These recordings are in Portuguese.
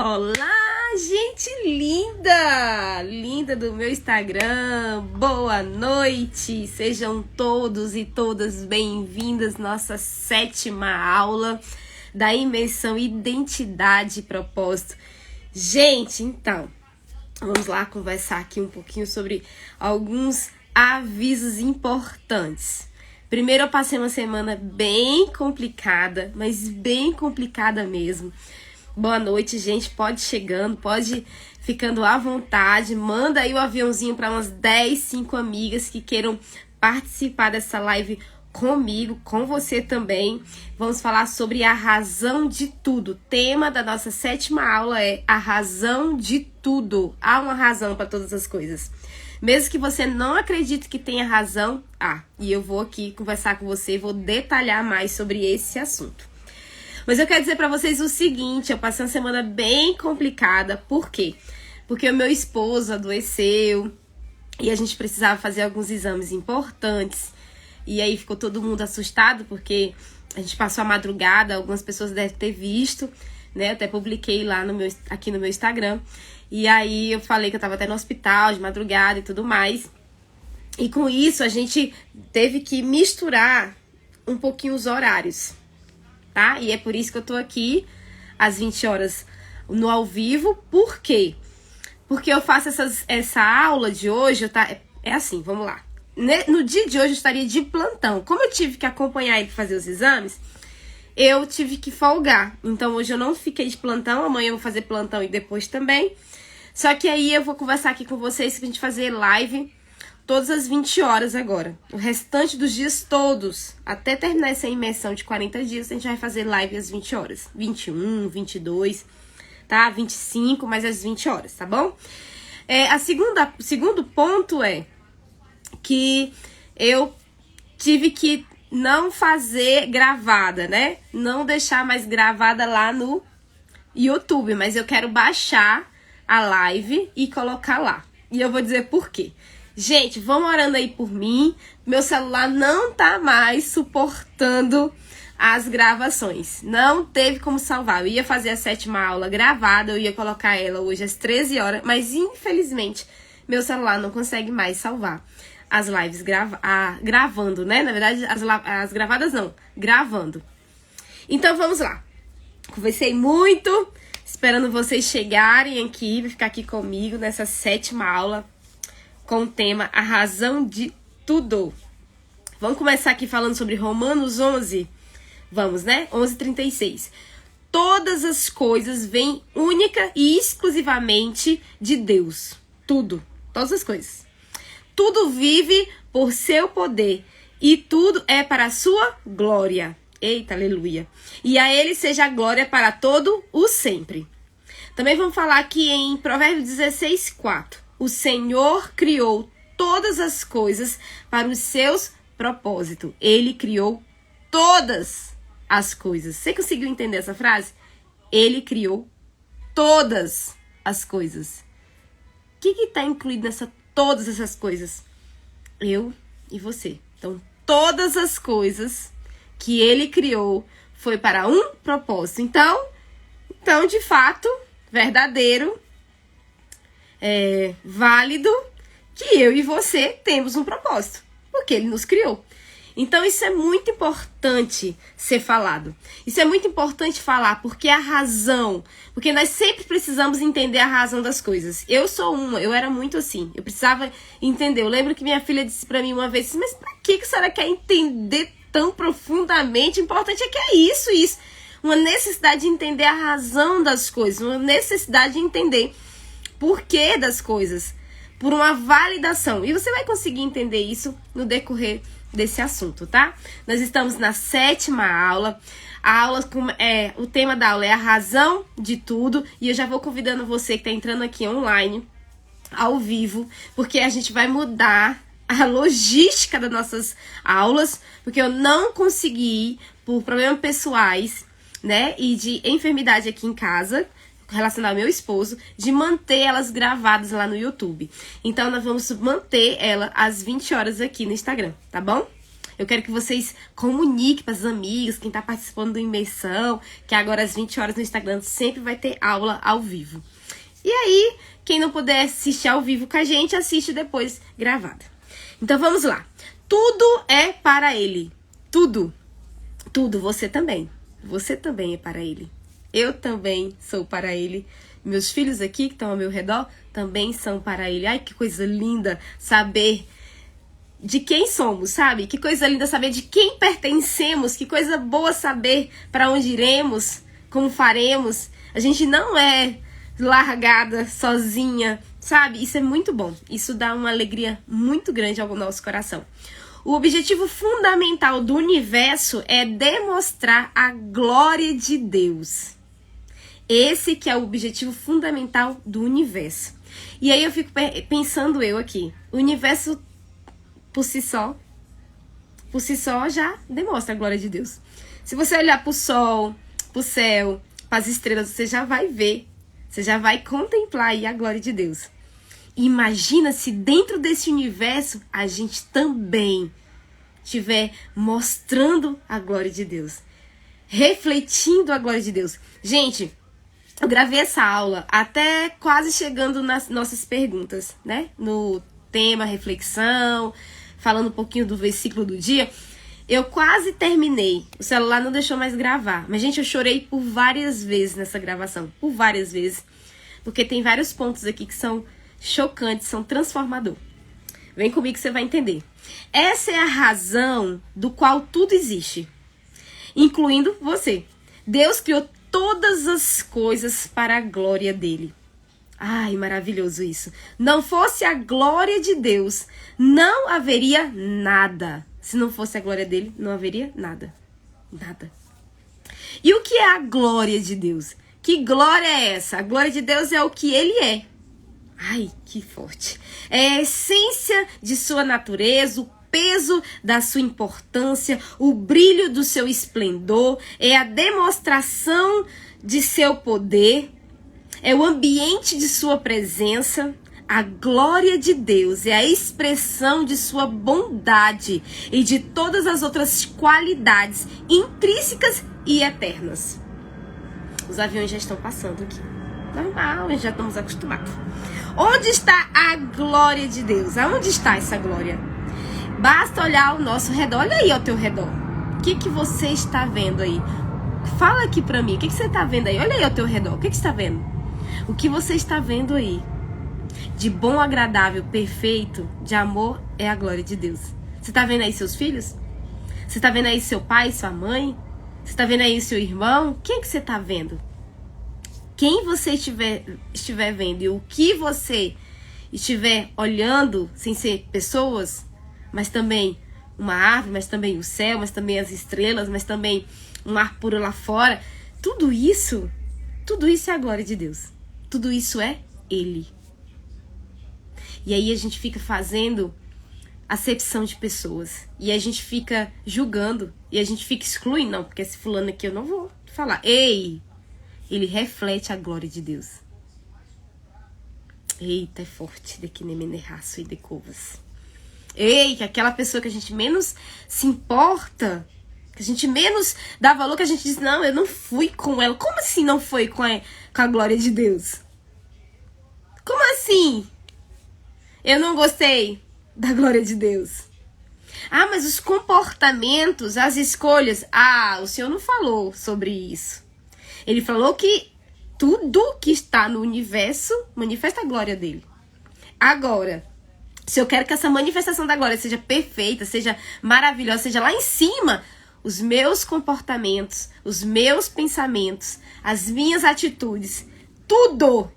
Olá, gente linda! Linda do meu Instagram, boa noite! Sejam todos e todas bem-vindas à nossa 7ª aula da imersão Identidade e Propósito. Gente, então, vamos lá conversar aqui um pouquinho sobre alguns avisos importantes. Primeiro, eu passei uma semana bem complicada, mas bem complicada mesmo. Boa noite, gente. Pode ir chegando, pode ir ficando à vontade. Manda aí o aviãozinho para umas 5 amigas que queiram participar dessa live comigo, com você também. Vamos falar sobre a razão de tudo. O tema da nossa 7ª aula é a razão de tudo. Há uma razão para todas as coisas. Mesmo que você não acredite que tenha razão, e eu vou aqui conversar com você e vou detalhar mais sobre esse assunto. Mas eu quero dizer pra vocês o seguinte, eu passei uma semana bem complicada. Por quê? Porque o meu esposo adoeceu e a gente precisava fazer alguns exames importantes. E aí ficou todo mundo assustado porque a gente passou a madrugada, algumas pessoas devem ter visto, né? Eu até publiquei lá aqui no meu Instagram. E aí eu falei que eu tava até no hospital de madrugada e tudo mais. E com isso a gente teve que misturar um pouquinho os horários. Tá? E é por isso que eu tô aqui às 20 horas no ao vivo. Por quê? Porque eu faço essa aula de hoje, é assim, vamos lá. No dia de hoje eu estaria de plantão. Como eu tive que acompanhar ele fazer os exames, eu tive que folgar. Então hoje eu não fiquei de plantão, amanhã eu vou fazer plantão e depois também. Só que aí eu vou conversar aqui com vocês pra gente fazer live todas as 20 horas agora. O restante dos dias todos. Até terminar essa imersão de 40 dias, a gente vai fazer live às 20 horas. 21, 22, tá? 25, mas às 20 horas, tá bom? O segundo ponto é que eu tive que não fazer gravada, né? Não deixar mais gravada lá no YouTube. Mas eu quero baixar a live e colocar lá. E eu vou dizer por quê. Gente, vão orando aí por mim. Meu celular não tá mais suportando as gravações. Não teve como salvar. Eu ia fazer a 7ª aula gravada, eu ia colocar ela hoje às 13 horas, mas infelizmente meu celular não consegue mais salvar as lives gravando, né? Na verdade, as gravadas não, gravando. Então vamos lá. Conversei muito, esperando vocês chegarem aqui, vai ficar aqui comigo nessa 7ª aula com o tema A Razão de Tudo. Vamos começar aqui falando sobre Romanos 11. Vamos, né? 11:36. Todas as coisas vêm única e exclusivamente de Deus. Tudo. Todas as coisas. Tudo vive por seu poder e tudo é para a sua glória. Eita, aleluia. E a ele seja a glória para todo o sempre. Também vamos falar aqui em Provérbios 16:4. O Senhor criou todas as coisas para os seus propósitos. Ele criou todas as coisas. Você conseguiu entender essa frase? Ele criou todas as coisas. O que está incluído nessa todas essas coisas? Eu e você. Então, todas as coisas que ele criou foi para um propósito. Então de fato, verdadeiro, válido, que eu e você temos um propósito, porque ele nos criou. Então isso é muito importante ser falado. Isso é muito importante falar, porque porque nós sempre precisamos entender a razão das coisas. Eu era muito assim, eu precisava entender. Eu lembro que minha filha disse pra mim uma vez, mas pra que a senhora quer entender tão profundamente? O importante é que é isso. Uma necessidade de entender a razão das coisas, uma necessidade de entender porquê das coisas, por uma validação. E você vai conseguir entender isso no decorrer desse assunto, tá? Nós estamos na 7ª aula. O tema da aula é a razão de tudo. E eu já vou convidando você que está entrando aqui online, ao vivo, porque a gente vai mudar a logística das nossas aulas, porque eu não consegui, por problemas pessoais, né, e de enfermidade aqui em casa, relacionado ao meu esposo, de manter elas gravadas lá no YouTube. Então, nós vamos manter ela às 20 horas aqui no Instagram, tá bom? Eu quero que vocês comuniquem para as amigas, quem tá participando do Imersão, que agora às 20 horas no Instagram sempre vai ter aula ao vivo. E aí, quem não puder assistir ao vivo com a gente, assiste depois gravada. Então vamos lá. Tudo é para Ele. Tudo. Tudo. Você também. Você também é para Ele. Eu também sou para Ele. Meus filhos aqui que estão ao meu redor também são para Ele. Ai, que coisa linda saber de quem somos, sabe? Que coisa linda saber de quem pertencemos. Que coisa boa saber para onde iremos, como faremos. A gente não é largada, sozinha, sabe? Isso é muito bom. Isso dá uma alegria muito grande ao nosso coração. O objetivo fundamental do universo é demonstrar a glória de Deus. Esse que é o objetivo fundamental do universo. E aí eu fico pensando aqui, o universo por si só já demonstra a glória de Deus. Se você olhar para o sol, para o céu, para as estrelas, você já vai ver, você já vai contemplar aí a glória de Deus. Imagina se dentro desse universo a gente também estiver mostrando a glória de Deus, refletindo a glória de Deus. Gente, eu gravei essa aula até quase chegando nas nossas perguntas, né? No tema reflexão, falando um pouquinho do versículo do dia. Eu quase terminei. O celular não deixou mais gravar. Mas, gente, eu chorei por várias vezes nessa gravação. Por várias vezes. Porque tem vários pontos aqui que são chocantes, são transformadores. Vem comigo que você vai entender. Essa é a razão do qual tudo existe. Incluindo você. Deus criou todas as coisas para a glória dele. Ai, maravilhoso isso. Não fosse a glória de Deus, não haveria nada. Se não fosse a glória dele, não haveria nada. Nada. E o que é a glória de Deus? Que glória é essa? A glória de Deus é o que ele é. Ai, que forte. É a essência de sua natureza, o peso da sua importância, o brilho do seu esplendor, é a demonstração de seu poder, é o ambiente de sua presença. A glória de Deus é a expressão de sua bondade e de todas as outras qualidades intrínsecas e eternas. Os aviões já estão passando aqui. Normal, já estamos acostumados. Onde está a glória de Deus? Aonde está essa glória? Basta olhar ao nosso redor. Olha aí ao teu redor. O que você está vendo aí? Fala aqui pra mim. O que você está vendo aí? Olha aí ao teu redor. O que você está vendo? O que você está vendo aí? De bom, agradável, perfeito, de amor, é a glória de Deus. Você está vendo aí seus filhos? Você está vendo aí seu pai, sua mãe? Você está vendo aí seu irmão? Quem que você está vendo? Quem você estiver vendo e o que você estiver olhando, sem ser pessoas, mas também uma árvore, mas também o céu, mas também as estrelas, mas também um ar puro lá fora, tudo isso é a glória de Deus. Tudo isso é Ele. E aí a gente fica fazendo acepção de pessoas. E a gente fica julgando. E a gente fica excluindo. Não, porque esse fulano aqui eu não vou falar. Ei! Ele reflete a glória de Deus. Eita, é forte. Daqui nem menerraço e de covas. Ei, que aquela pessoa que a gente menos se importa, que a gente menos dá valor, que a gente diz, não, eu não fui com ela. Como assim não foi com a glória de Deus? Como assim? Eu não gostei da glória de Deus. Ah, mas os comportamentos, as escolhas. Ah, o Senhor não falou sobre isso. Ele falou que tudo que está no universo manifesta a glória dele. Agora, se eu quero que essa manifestação da glória seja perfeita, seja maravilhosa, seja lá em cima, os meus comportamentos, os meus pensamentos, as minhas atitudes, tudo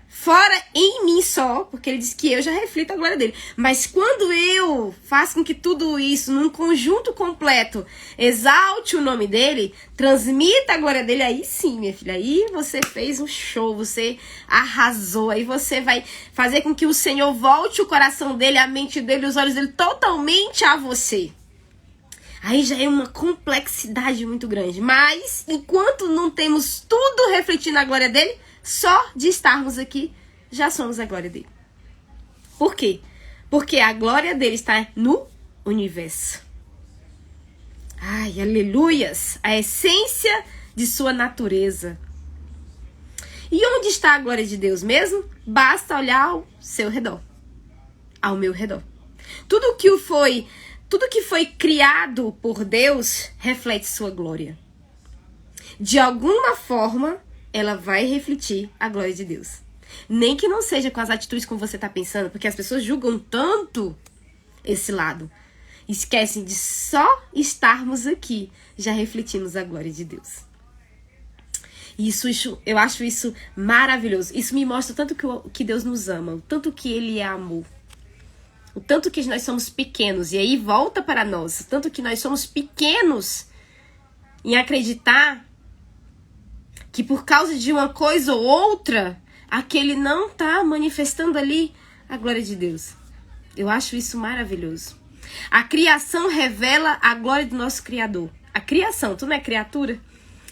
fora em mim só, porque ele diz que eu já reflito a glória dele. Mas quando eu faço com que tudo isso, num conjunto completo, exalte o nome dele, transmita a glória dele, aí sim, minha filha, aí você fez um show, você arrasou, aí você vai fazer com que o Senhor volte o coração dele, a mente dele, os olhos dele totalmente a você. Aí já é uma complexidade muito grande. Mas, enquanto não temos tudo refletindo a glória dele, só de estarmos aqui, já somos a glória dele. Por quê? Porque a glória dele está no universo. Ai, aleluias! A essência de sua natureza. E onde está a glória de Deus mesmo? Basta olhar ao seu redor. Ao meu redor. Tudo que foi criado por Deus reflete sua glória. De alguma forma, ela vai refletir a glória de Deus. Nem que não seja com as atitudes como você está pensando, porque as pessoas julgam tanto esse lado. Esquecem de só estarmos aqui, já refletimos a glória de Deus. Eu acho isso maravilhoso. Isso me mostra o tanto que Deus nos ama, o tanto que Ele é amor. O tanto que nós somos pequenos. E aí volta para nós. O tanto que nós somos pequenos em acreditar que por causa de uma coisa ou outra, aquele não está manifestando ali a glória de Deus. Eu acho isso maravilhoso. A criação revela a glória do nosso Criador. A criação, tu não é criatura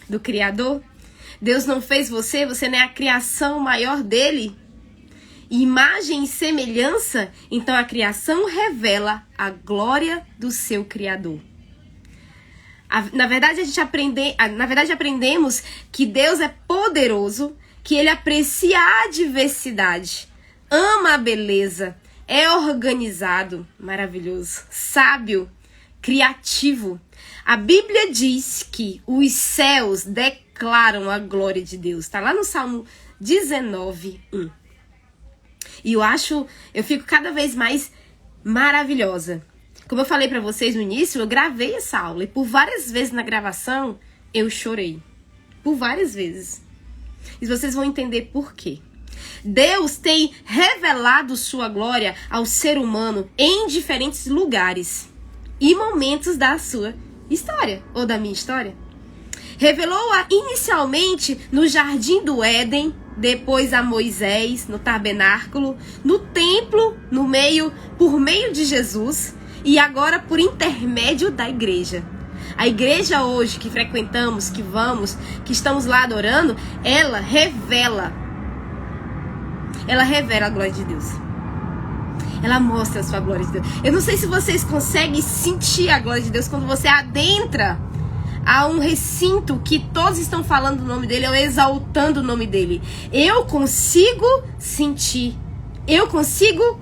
do Criador? Deus não fez você não é a criação maior dele? Imagem e semelhança, então a criação revela a glória do seu Criador. Na verdade, aprendemos que Deus é poderoso, que Ele aprecia a diversidade, ama a beleza, é organizado, maravilhoso, sábio, criativo. A Bíblia diz que os céus declaram a glória de Deus. Está lá no Salmo 19:1. E eu fico cada vez mais maravilhosa. Como eu falei para vocês no início, eu gravei essa aula e por várias vezes na gravação eu chorei. Por várias vezes. E vocês vão entender por quê. Deus tem revelado sua glória ao ser humano em diferentes lugares e momentos da sua história, ou da minha história. Revelou-a inicialmente no Jardim do Éden, depois a Moisés, no tabernáculo, no templo, por meio de Jesus e agora por intermédio da igreja. A igreja hoje que frequentamos, que vamos, que estamos lá adorando, ela revela a glória de Deus. Ela mostra a sua glória de Deus. Eu não sei se vocês conseguem sentir a glória de Deus quando você adentra a um recinto que todos estão falando o nome dele ou exaltando o nome dele. Eu consigo sentir. Eu consigo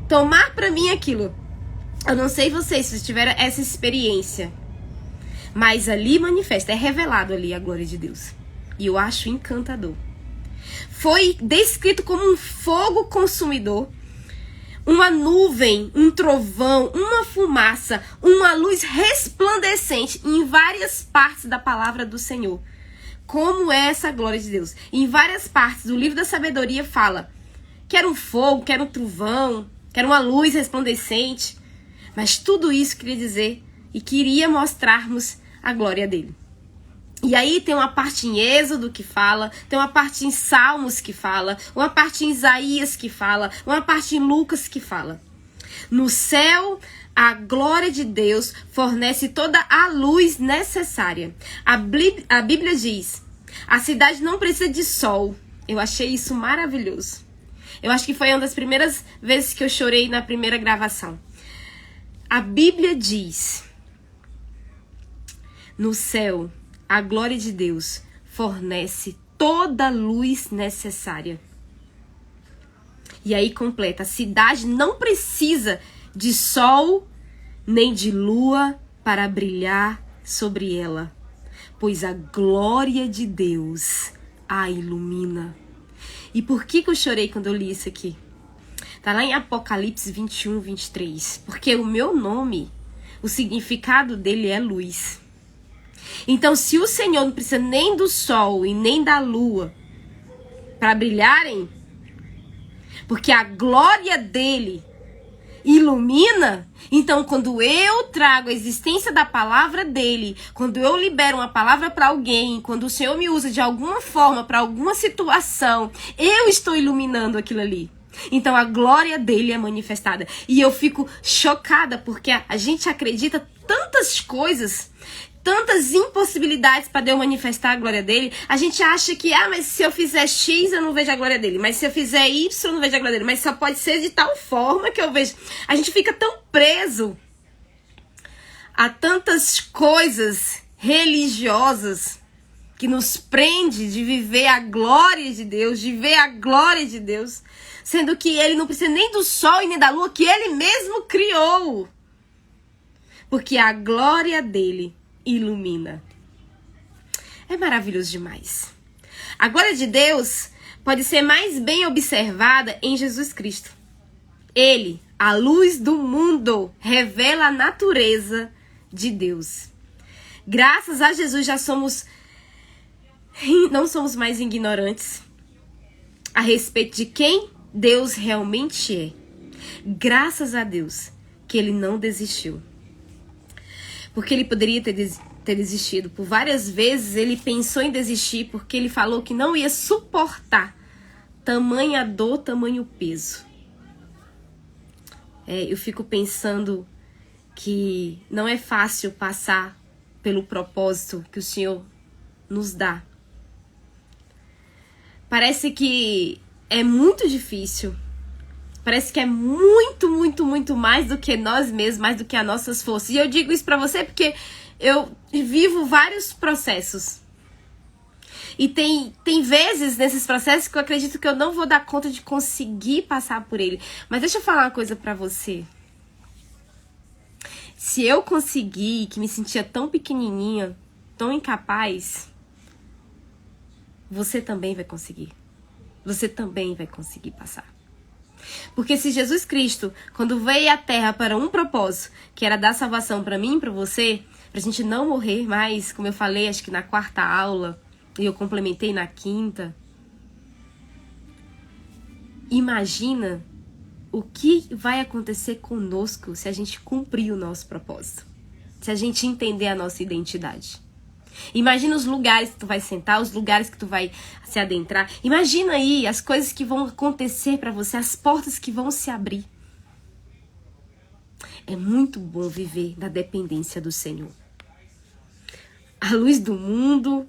tomar para mim aquilo. Eu não sei vocês se tiveram essa experiência. Mas ali manifesta, é revelado ali a glória de Deus. E eu acho encantador. Foi descrito como um fogo consumidor, uma nuvem, um trovão, uma fumaça, uma luz resplandecente em várias partes da palavra do Senhor. Como é essa glória de Deus? Em várias partes do livro da sabedoria fala que era um fogo, que era um trovão, que era uma luz resplandecente. Mas tudo isso queria dizer e queria mostrarmos a glória dele. E aí tem uma parte em Êxodo que fala, tem uma parte em Salmos que fala, uma parte em Isaías que fala, uma parte em Lucas que fala. No céu, a glória de Deus fornece toda a luz necessária. A Bíblia diz, a cidade não precisa de sol. Eu achei isso maravilhoso. Eu acho que foi uma das primeiras vezes que eu chorei na primeira gravação. A Bíblia diz, no céu, a glória de Deus fornece toda a luz necessária. E aí completa, a cidade não precisa de sol nem de lua para brilhar sobre ela, pois a glória de Deus a ilumina. E por que eu chorei quando eu li isso aqui? Tá lá em Apocalipse 21:23. Porque o meu nome, o significado dele é luz. Então, se o Senhor não precisa nem do sol e nem da lua para brilharem, porque a glória dele ilumina, então quando eu trago a existência da palavra dele, quando eu libero uma palavra para alguém, quando o Senhor me usa de alguma forma para alguma situação, eu estou iluminando aquilo ali. Então a glória dele é manifestada. E eu fico chocada porque a gente acredita tantas coisas, tantas impossibilidades para Deus manifestar a glória dele. A gente acha que, mas se eu fizer X eu não vejo a glória dele, mas se eu fizer Y eu não vejo a glória dele, mas só pode ser de tal forma que eu vejo. A gente fica tão preso Há tantas coisas religiosas que nos prende de viver a glória de Deus, de ver a glória de Deus, sendo que ele não precisa nem do sol e nem da lua, que ele mesmo criou. Porque a glória dele ilumina. É maravilhoso demais. A glória de Deus pode ser mais bem observada em Jesus Cristo. Ele, a luz do mundo, revela a natureza de Deus. Graças a Jesus não somos mais ignorantes a respeito de quem Deus realmente é. Graças a Deus que ele não desistiu. Porque ele poderia ter desistido. Por várias vezes ele pensou em desistir porque ele falou que não ia suportar tamanha dor, tamanho peso. Eu fico pensando que não é fácil passar pelo propósito que o Senhor nos dá. Parece que é muito difícil. Parece que é muito, muito, muito mais do que nós mesmos, mais do que as nossas forças. E eu digo isso pra você porque eu vivo vários processos. E tem vezes nesses processos que eu acredito que eu não vou dar conta de conseguir passar por ele. Mas deixa eu falar uma coisa pra você. Se eu conseguir, que me sentia tão pequenininha, tão incapaz, você também vai conseguir. Você também vai conseguir passar. Porque se Jesus Cristo, quando veio à Terra para um propósito, que era dar salvação para mim e para você, pra gente não morrer mais, como eu falei, acho que na 4ª aula, e eu complementei na 5ª. Imagina o que vai acontecer conosco se a gente cumprir o nosso propósito. Se a gente entender a nossa identidade. Imagina os lugares que tu vai sentar, os lugares que tu vai se adentrar. Imagina aí as coisas que vão acontecer pra você, as portas que vão se abrir. É muito bom viver na dependência do Senhor. A luz do mundo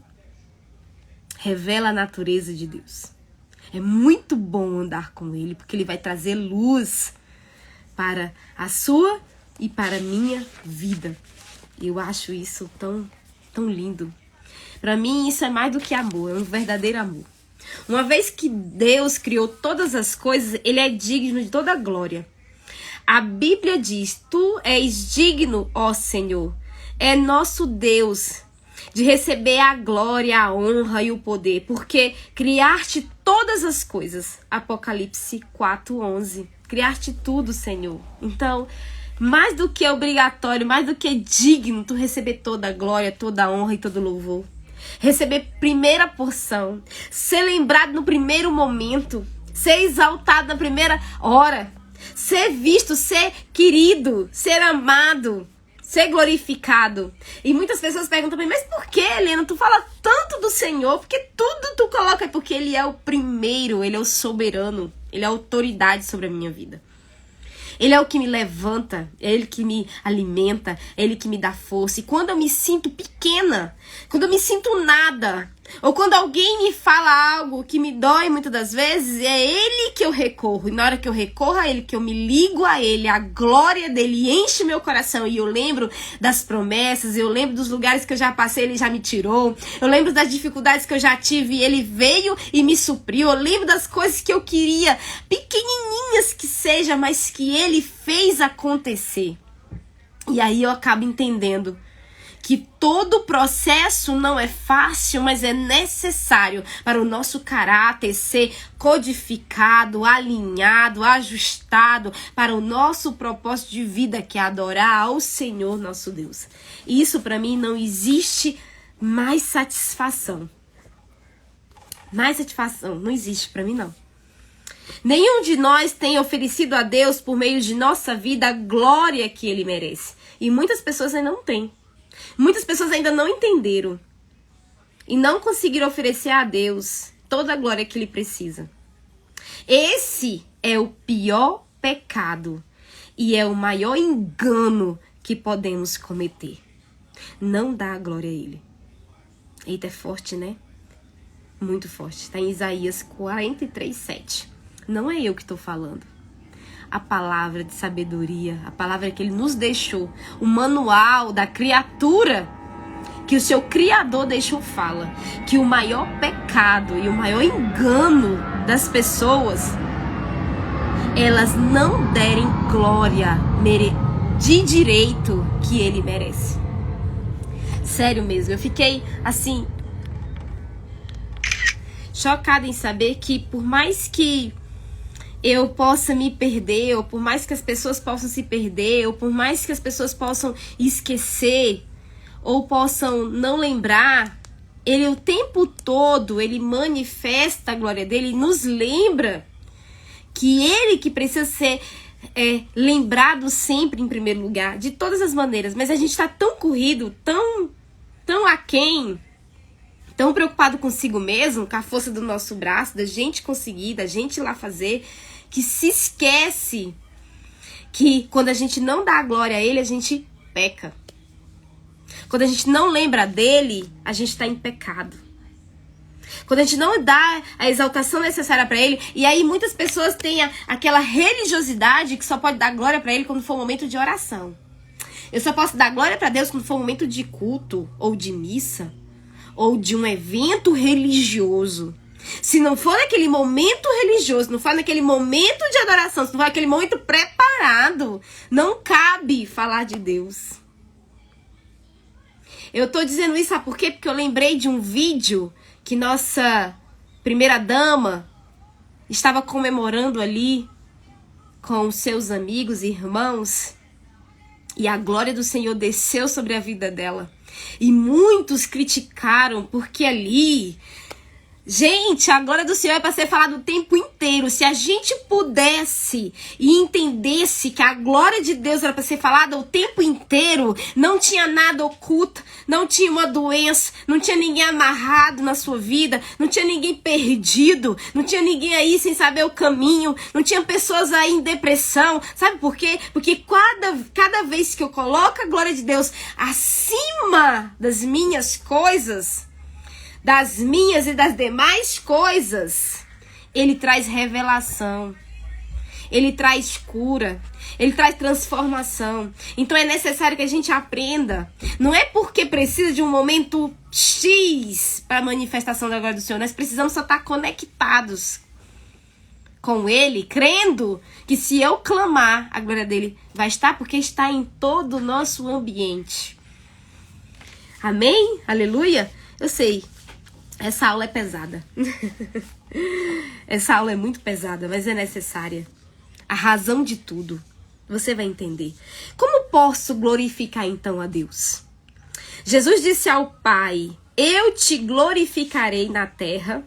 revela a natureza de Deus. É muito bom andar com Ele, porque Ele vai trazer luz para a sua e para a minha vida. Eu acho isso tão lindo. Para mim, isso é mais do que amor, é um verdadeiro amor. Uma vez que Deus criou todas as coisas, Ele é digno de toda a glória. A Bíblia diz: Tu és digno, ó Senhor, é nosso Deus, de receber a glória, a honra e o poder, porque criaste todas as coisas. Apocalipse 4:11. Criaste tudo, Senhor. Então, mais do que obrigatório, mais do que digno, tu receber toda a glória, toda a honra e todo o louvor. Receber primeira porção, ser lembrado no primeiro momento, ser exaltado na primeira hora, ser visto, ser querido, ser amado, ser glorificado. E muitas pessoas perguntam pra mim: mas por que, Helena, tu fala tanto do Senhor? Porque tudo tu coloca, porque Ele é o primeiro, Ele é o soberano, Ele é a autoridade sobre a minha vida. Ele é o que me levanta, é Ele que me alimenta, é Ele que me dá força. E quando eu me sinto pequena, quando eu me sinto nada, ou quando alguém me fala algo que me dói muitas das vezes, é Ele que eu recorro. E na hora que eu recorro a Ele, que eu me ligo a Ele, a glória dEle enche meu coração. E eu lembro das promessas, eu lembro dos lugares que eu já passei, Ele já me tirou. Eu lembro das dificuldades que eu já tive e Ele veio e me supriu. Eu lembro das coisas que eu queria, pequenininhas que seja, mas que Ele fez acontecer. E aí eu acabo entendendo que todo o processo não é fácil, mas é necessário para o nosso caráter ser codificado, alinhado, ajustado para o nosso propósito de vida, que é adorar ao Senhor nosso Deus. E isso para mim não existe mais satisfação. Mais satisfação não existe para mim, não. Nenhum de nós tem oferecido a Deus, por meio de nossa vida, a glória que Ele merece. E muitas pessoas ainda não têm. Muitas pessoas ainda não entenderam e não conseguiram oferecer a Deus toda a glória que Ele precisa. Esse é o pior pecado e é o maior engano que podemos cometer. Não dar a glória a Ele. Eita, é forte, né? Muito forte. Está em Isaías 43:7. Não é eu que estou falando. a palavra de sabedoria, a palavra que ele nos deixou, o manual da criatura que o seu Criador deixou fala, que o maior pecado e o maior engano das pessoas, elas não derem glória de direito que ele merece. Sério mesmo, eu fiquei assim chocada em saber que por mais que eu possa me perder, ou por mais que as pessoas possam se perder, ou por mais que as pessoas possam esquecer, ou possam não lembrar, ele o tempo todo, ele manifesta a glória dele, e nos lembra que ele que precisa ser lembrado sempre em primeiro lugar, de todas as maneiras. Mas a gente está tão corrido, tão aquém, tão preocupado consigo mesmo, com a força do nosso braço, da gente conseguir, da gente ir lá fazer, que se esquece que quando a gente não dá a glória a ele, a gente peca. Quando a gente não lembra dele, a gente está em pecado. Quando a gente não dá a exaltação necessária para ele, e aí muitas pessoas têm aquela religiosidade que só pode dar glória para ele quando for um momento de oração. Eu só posso dar glória para Deus quando for um momento de culto, ou de missa, ou de um evento religioso. Se não for naquele momento religioso, não for naquele momento de adoração, se não for naquele momento preparado, não cabe falar de Deus. Eu tô dizendo isso, sabe por quê? Porque eu lembrei de um vídeo que nossa primeira dama estava comemorando ali com seus amigos e irmãos, e a glória do Senhor desceu sobre a vida dela. E muitos criticaram porque ali, gente, a glória do Senhor é para ser falada o tempo inteiro. Se a gente pudesse e entendesse que a glória de Deus era para ser falada o tempo inteiro, não tinha nada oculto, não tinha uma doença, não tinha ninguém amarrado na sua vida, não tinha ninguém perdido, não tinha ninguém aí sem saber o caminho, não tinha pessoas aí em depressão. Sabe por quê? Porque cada vez que eu coloco a glória de Deus acima das minhas coisas, das minhas e das demais coisas, ele traz revelação, ele traz cura, ele traz transformação. Então é necessário que a gente aprenda. Não é porque precisa de um momento X para a manifestação da glória do Senhor. Nós precisamos só estar conectados com ele, crendo que se eu clamar, a glória dele vai estar, porque está em todo o nosso ambiente. Amém? Aleluia? Eu sei. Essa aula é pesada. Essa aula é muito pesada, mas é necessária. A razão de tudo. Você vai entender. Como posso glorificar então a Deus? Jesus disse ao Pai: eu te glorificarei na terra,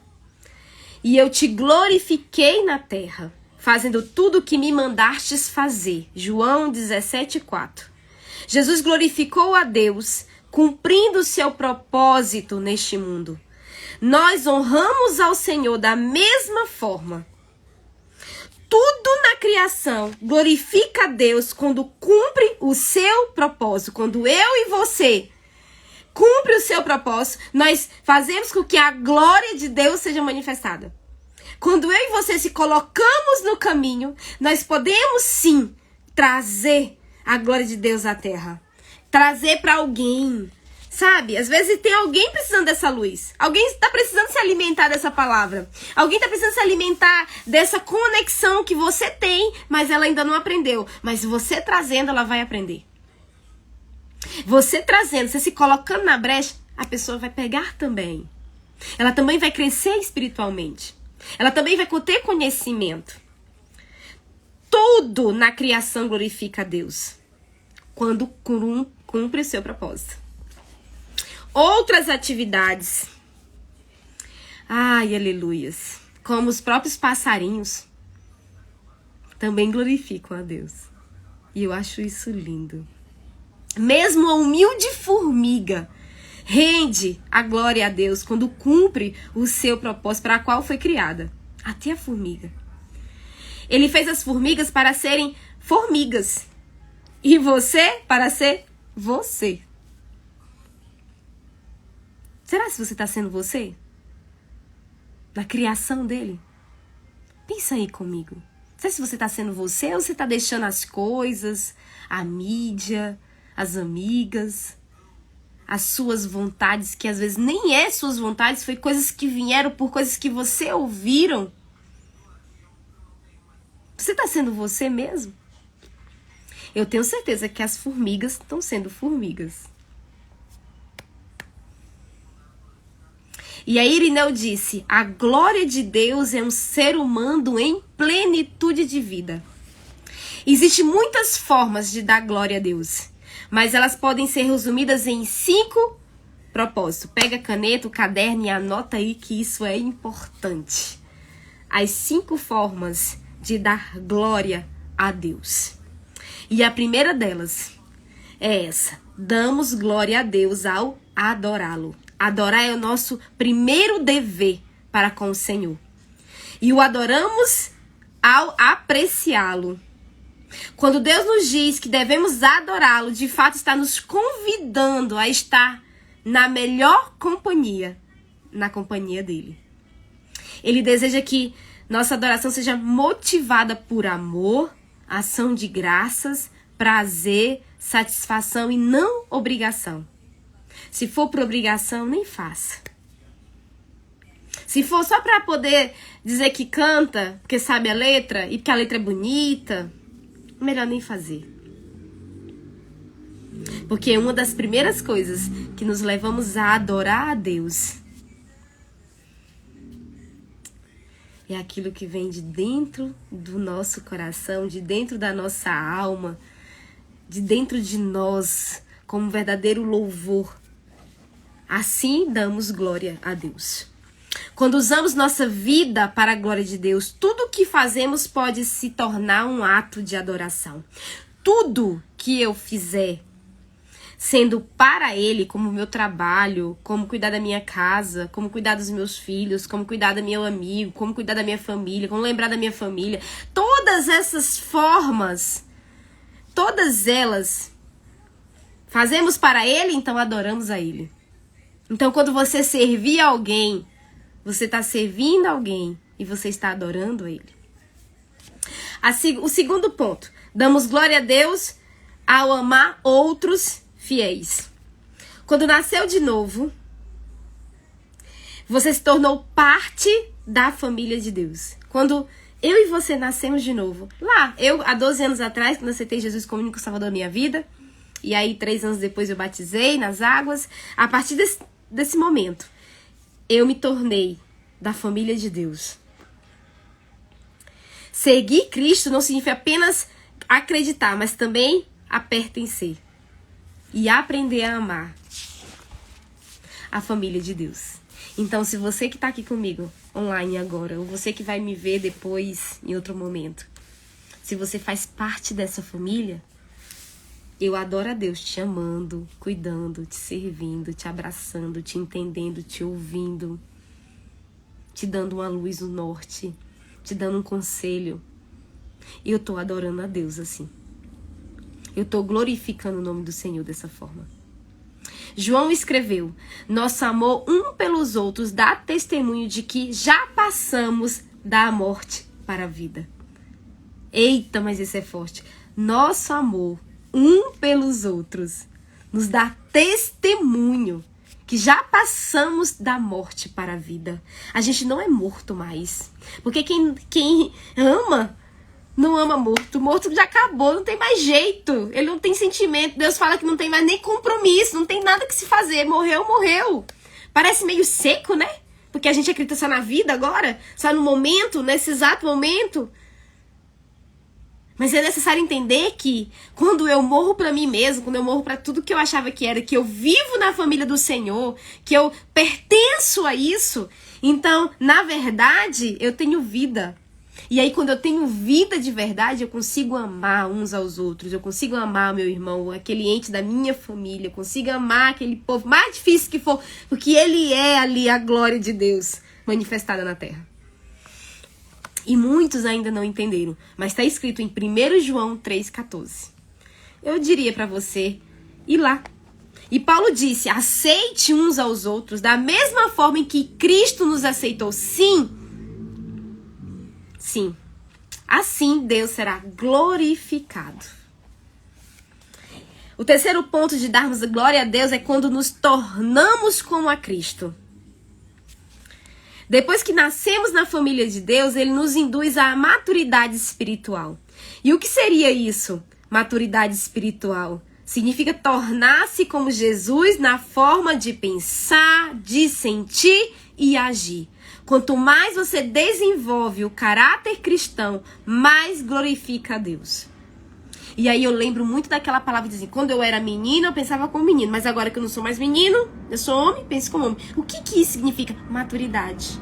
e eu te glorifiquei na terra, fazendo tudo o que me mandastes fazer. João 17:4. Jesus glorificou a Deus, cumprindo o seu propósito neste mundo. Nós honramos ao Senhor da mesma forma. Tudo na criação glorifica a Deus quando cumpre o seu propósito. Quando eu e você cumpre o seu propósito, nós fazemos com que a glória de Deus seja manifestada. Quando eu e você se colocamos no caminho, nós podemos sim trazer a glória de Deus à terra. Trazer para alguém. Sabe, às vezes tem alguém precisando dessa luz. Alguém está precisando se alimentar dessa palavra. Alguém está precisando se alimentar dessa conexão que você tem, mas ela ainda não aprendeu. Mas você trazendo, ela vai aprender. Você trazendo, você se colocando na brecha, a pessoa vai pegar também. Ela também vai crescer espiritualmente. Ela também vai ter conhecimento. Tudo na criação glorifica a Deus quando cumpre o seu propósito. Outras atividades, ai, aleluias, como os próprios passarinhos, também glorificam a Deus. E eu acho isso lindo. Mesmo a humilde formiga rende a glória a Deus quando cumpre o seu propósito para a qual foi criada. Até a formiga. Ele fez as formigas para serem formigas. E você para ser você. Será que você está sendo você? Na criação dele? Pensa aí comigo. Não sei se você está sendo você ou você está deixando as coisas, a mídia, as amigas, as suas vontades, que às vezes nem é suas vontades, foi coisas que vieram por coisas que você ouviram. Você está sendo você mesmo? Eu tenho certeza que as formigas estão sendo formigas. E aí Irineu disse, a glória de Deus é um ser humano em plenitude de vida. Existem muitas formas de dar glória a Deus, mas elas podem ser resumidas em 5 propósitos. Pega a caneta, o caderno e anota aí que isso é importante. As 5 formas de dar glória a Deus. E a primeira delas é essa. Damos glória a Deus ao adorá-lo. Adorar é o nosso primeiro dever para com o Senhor. E o adoramos ao apreciá-lo. Quando Deus nos diz que devemos adorá-lo, de fato está nos convidando a estar na melhor companhia, na companhia dele. Ele deseja que nossa adoração seja motivada por amor, ação de graças, prazer, satisfação e não obrigação. Se for por obrigação, nem faça. Se for só para poder dizer que canta, porque sabe a letra e porque a letra é bonita, melhor nem fazer. Porque uma das primeiras coisas que nos levamos a adorar a Deus é aquilo que vem de dentro do nosso coração, de dentro da nossa alma, de dentro de nós, como um verdadeiro louvor. Assim damos glória a Deus. Quando usamos nossa vida para a glória de Deus, tudo o que fazemos pode se tornar um ato de adoração. Tudo que eu fizer, sendo para Ele, como meu trabalho, como cuidar da minha casa, como cuidar dos meus filhos, como cuidar do meu amigo, como cuidar da minha família, como lembrar da minha família, todas essas formas, todas elas, fazemos para Ele, então adoramos a Ele. Então, quando você servir alguém, você está servindo alguém e você está adorando a Ele. O segundo ponto, damos glória a Deus ao amar outros fiéis. Quando nasceu de novo, você se tornou parte da família de Deus. Quando eu e você nascemos de novo, eu há 12 anos atrás, quando aceitei Jesus como único salvador da minha vida, e aí 3 anos depois eu batizei nas águas, a partir desse momento, eu me tornei da família de Deus. Seguir Cristo não significa apenas acreditar, mas também a pertencer. E aprender a amar a família de Deus. Então, se você que está aqui comigo, online agora, ou você que vai me ver depois, em outro momento, se você faz parte dessa família, eu adoro a Deus te amando, cuidando, te servindo, te abraçando, te entendendo, te ouvindo, te dando uma luz no norte, te dando um conselho. E eu tô adorando a Deus assim. Eu tô glorificando o nome do Senhor dessa forma. João escreveu, nosso amor um pelos outros dá testemunho de que já passamos da morte para a vida. Eita, mas isso é forte. Nosso amor um pelos outros nos dá testemunho que já passamos da morte para a vida. A gente não é morto mais. Porque quem ama, não ama morto. Morto já acabou, não tem mais jeito. Ele não tem sentimento. Deus fala que não tem mais nem compromisso, não tem nada que se fazer. Morreu, morreu. Parece meio seco, né? Porque a gente acredita só na vida agora, só no momento, nesse exato momento. Mas é necessário entender que quando eu morro para mim mesmo, quando eu morro para tudo que eu achava que era, que eu vivo na família do Senhor, que eu pertenço a isso, então, na verdade, eu tenho vida. E aí, quando eu tenho vida de verdade, eu consigo amar uns aos outros, eu consigo amar meu irmão, aquele ente da minha família, eu consigo amar aquele povo, mais difícil que for, porque ele é ali a glória de Deus manifestada na terra. E muitos ainda não entenderam, mas está escrito em 1 João 3,14. Eu diria para você ir lá. E Paulo disse, aceite uns aos outros da mesma forma em que Cristo nos aceitou. Sim. Sim. Assim Deus será glorificado. O terceiro ponto de darmos glória a Deus é quando nos tornamos como a Cristo. Depois que nascemos na família de Deus, Ele nos induz à maturidade espiritual. E o que seria isso? Maturidade espiritual. Significa tornar-se como Jesus na forma de pensar, de sentir e agir. Quanto mais você desenvolve o caráter cristão, mais glorifica a Deus. E aí eu lembro muito daquela palavra de dizer, quando eu era menino, eu pensava como menino, mas agora que eu não sou mais menino, eu sou homem, penso como homem. O que isso significa? Maturidade.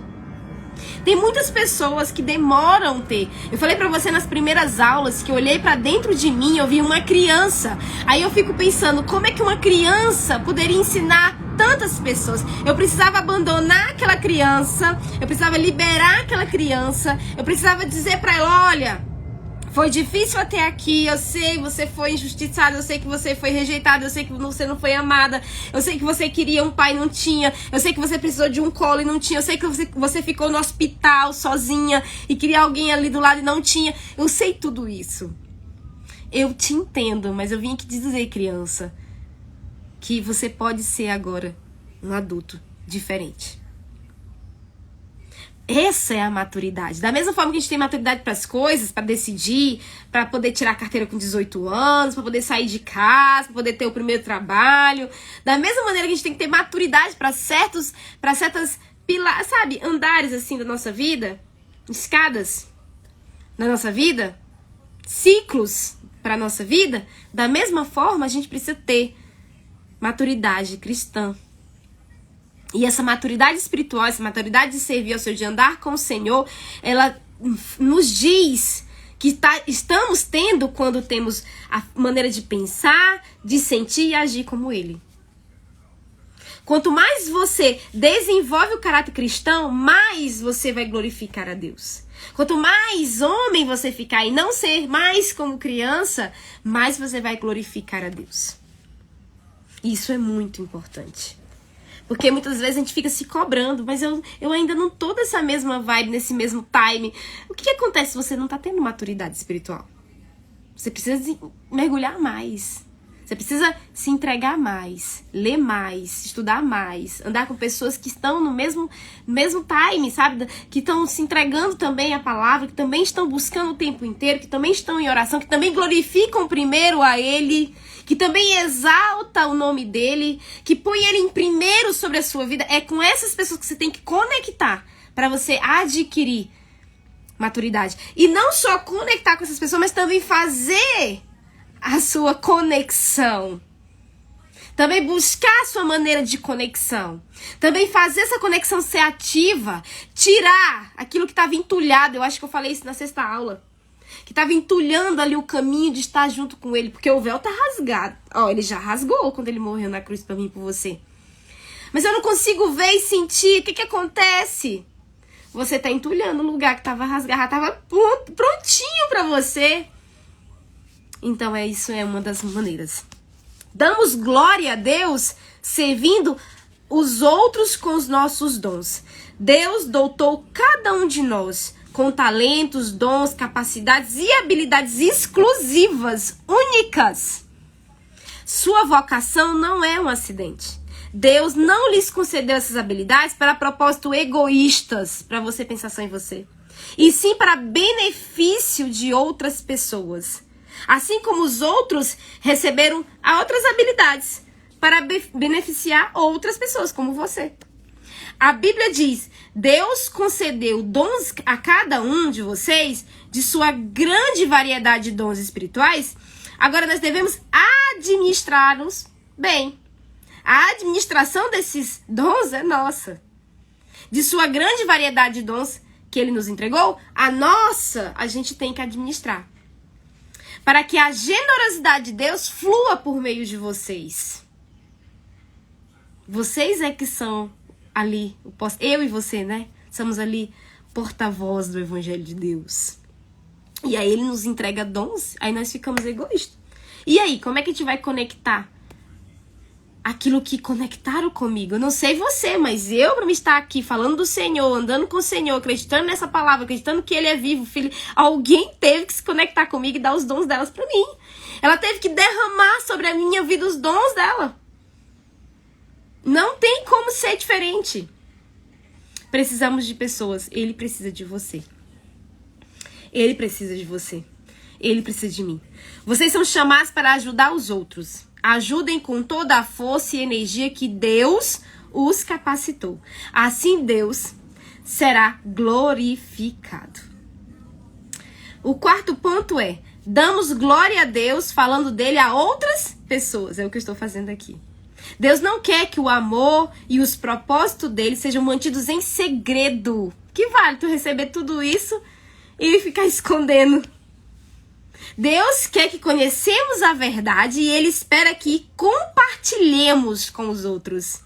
Tem muitas pessoas que demoram a ter. Eu falei pra você nas primeiras aulas que eu olhei pra dentro de mim, eu vi uma criança. Aí eu fico pensando, como é que uma criança poderia ensinar tantas pessoas? Eu precisava abandonar aquela criança, eu precisava liberar aquela criança, eu precisava dizer pra ela, olha, foi difícil até aqui, eu sei que você foi injustiçada, eu sei que você foi rejeitada, eu sei que você não foi amada, eu sei que você queria um pai e não tinha, eu sei que você precisou de um colo e não tinha, eu sei que você ficou no hospital sozinha e queria alguém ali do lado e não tinha. Eu sei tudo isso. Eu te entendo, mas eu vim aqui dizer, criança, que você pode ser agora um adulto diferente. Essa é a maturidade. Da mesma forma que a gente tem maturidade para as coisas, para decidir, para poder tirar a carteira com 18 anos, para poder sair de casa, para poder ter o primeiro trabalho. Da mesma maneira que a gente tem que ter maturidade para certas pilares, sabe, andares assim da nossa vida, escadas da nossa vida, ciclos para nossa vida. Da mesma forma, a gente precisa ter maturidade cristã. E essa maturidade espiritual, essa maturidade de servir ao Senhor, de andar com o Senhor, ela nos diz que estamos tendo quando temos a maneira de pensar, de sentir e agir como Ele. Quanto mais você desenvolve o caráter cristão, mais você vai glorificar a Deus. Quanto mais homem você ficar e não ser mais como criança, mais você vai glorificar a Deus. Isso é muito importante. Porque muitas vezes a gente fica se cobrando, mas eu ainda não tô nessa mesma vibe, nesse mesmo time. O que acontece se você não tá tendo maturidade espiritual? Você precisa mergulhar mais. Você precisa se entregar mais, ler mais, estudar mais, andar com pessoas que estão no mesmo time, sabe? Que estão se entregando também à palavra, que também estão buscando o tempo inteiro, que também estão em oração, que também glorificam primeiro a Ele, que também exalta o nome dele, que põe ele em primeiro sobre a sua vida. É com essas pessoas que você tem que conectar para você adquirir maturidade. E não só conectar com essas pessoas, mas também fazer a sua conexão. Também buscar a sua maneira de conexão. Também fazer essa conexão ser ativa. Tirar aquilo que estava entulhado. Eu acho que eu falei isso na sexta aula. Que estava entulhando ali o caminho de estar junto com ele. Porque o véu tá rasgado. Ó, ele já rasgou quando ele morreu na cruz pra mim e por você. Mas eu não consigo ver e sentir. O que acontece? Você tá entulhando o lugar que tava rasgado. Já tava prontinho pra você. Então isso é uma das maneiras. Damos glória a Deus servindo os outros com os nossos dons. Deus dotou cada um de nós com talentos, dons, capacidades e habilidades exclusivas, únicas. Sua vocação não é um acidente. Deus não lhes concedeu essas habilidades para propósitos egoístas, para você pensar só em você, e sim para benefício de outras pessoas. Assim como os outros receberam outras habilidades para beneficiar outras pessoas, como você. A Bíblia diz, Deus concedeu dons a cada um de vocês, de sua grande variedade de dons espirituais. Agora nós devemos administrá-los bem. A administração desses dons é nossa. De sua grande variedade de dons que Ele nos entregou, a gente tem que administrar. Para que a generosidade de Deus flua por meio de vocês. Vocês é que são ali, eu e você, né? Somos ali porta-voz do Evangelho de Deus. E aí Ele nos entrega dons, aí nós ficamos egoístas. E aí, como é que a gente vai conectar aquilo que conectaram comigo. Eu não sei você, mas eu, para me estar aqui falando do Senhor, andando com o Senhor, acreditando nessa palavra, acreditando que Ele é vivo, filho, alguém teve que se conectar comigo e dar os dons delas para mim. Ela teve que derramar sobre a minha vida os dons dela. Não tem como ser diferente. Precisamos de pessoas. Ele precisa de você. Ele precisa de você. Ele precisa de mim. Vocês são chamados para ajudar os outros. Ajudem com toda a força e energia que Deus os capacitou. Assim Deus será glorificado. O quarto ponto é: damos glória a Deus falando dele a outras pessoas. É o que eu estou fazendo aqui. Deus não quer que o amor e os propósitos dele sejam mantidos em segredo. Que vale tu receber tudo isso e ficar escondendo? Deus quer que conhecemos a verdade e Ele espera que compartilhemos com os outros.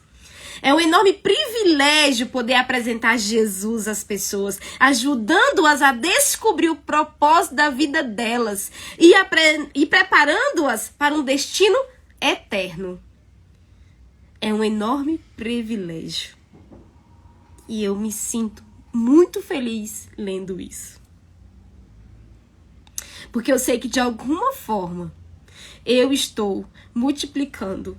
É um enorme privilégio poder apresentar Jesus às pessoas, ajudando-as a descobrir o propósito da vida delas e preparando-as para um destino eterno. É um enorme privilégio. E eu me sinto muito feliz lendo isso. Porque eu sei que de alguma forma eu estou multiplicando